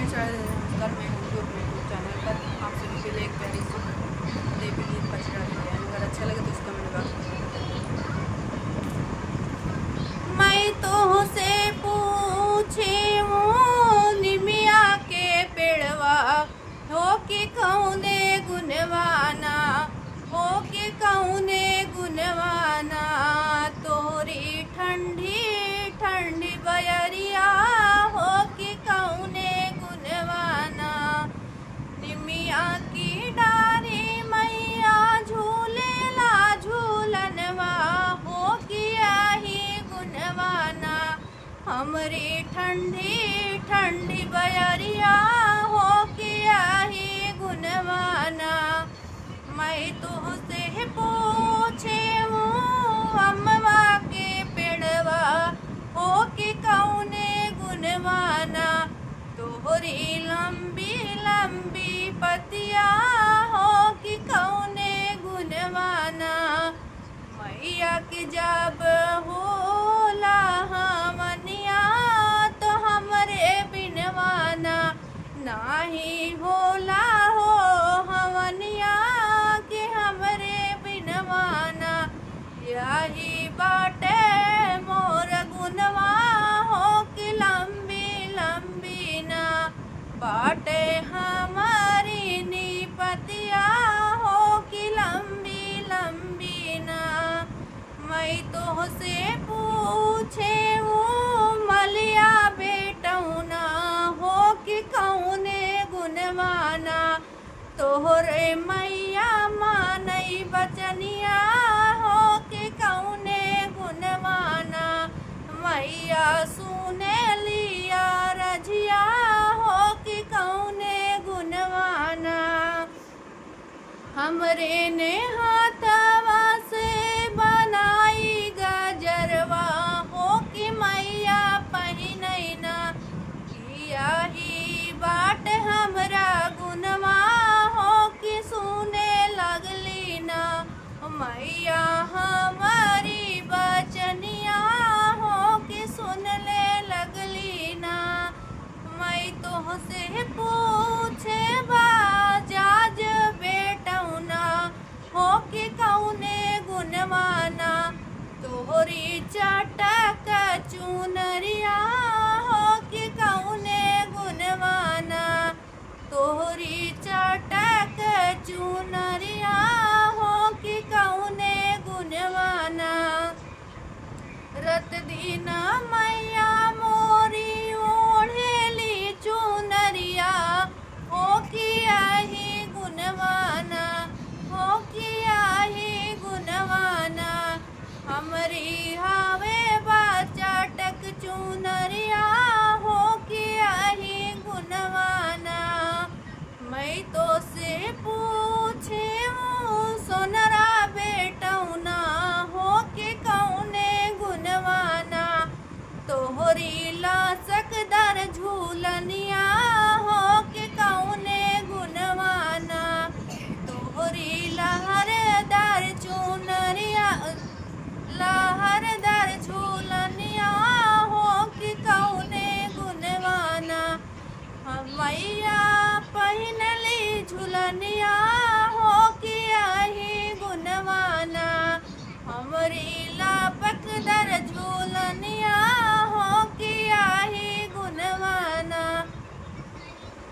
नमस्कार, मैं हूँ अपने यूट्यूब चैनल पर आप सभी के लिए एक प्यारी सी देवी गीत पचड़ा दी है। अगर अच्छा लगे तो इसका मैंने बात मैं तो से पूछे निमिया के पेड़वा हो कि कौने गुनवाना हो कि कौने गुनवाना तोरी ठंडी ठंडी बयरिया हो कि कौने गुनवाना निमिया की डारी मैया झूलेला झूलनवा हो कि आही गुनवाना हमरी ठंडी ठंडी बयरिया हो कि आही गुनवाना मैं तुझसे पूछे अम्मा के पेड़वा हो कि कौने गुनवाना तोहरी लंबी लंबी पतिया हो कि कौने गुनवाना मैया के जब होला हमनिया तो हमरे बिनवाना नाही होला हो हमनिया के हमरे बिनवाना यही बाटे मोर गुनवा हो कि लंबी लंबी ना बाटे हमारी निपतिया हो कि लंबी लंबी ना मैं तो से पूछे मलिया बेटौना हो कि कौने गुनवाना तोहरे मैया मानई बचनिया हो कि कौने गुनवाना मैया सुने लिया रजिया हो कि कौने गुनवाना हमरे ने हाथवा से बनाई गजरवा हो कि मैया पहिनैना किया ही बाट हमरा गुनवा हो कि सुने लगली ना मैया हमारी बचनिया हो कि सुनले लगली ना मैं तो से पूछे बाजाज बेटौना हो कि कौने गुनवाना तोहरी चटक चुनरिया हो कि कौने गुनवाना तोहरी चटक चुनरिया हो कि कौने गुनवाना रत दिन मैया मोरी ओढ़ेली चुनरिया हो कि आही गुनवाना हो कि आही गुनवाना हमरी हावे चटक चुनरिया हो कि आही गुनवाना मैं तो से पूछे सोनरा बेटौना हो कि कौने गुनवाना तोहरी लासकदार झूलनिया हो कि कौने गुनवाना तोहरी लहरदार चुनरिया लहरदार झूलनिया हो कि कौने गुनवाना मैया पहिनली झूलनिया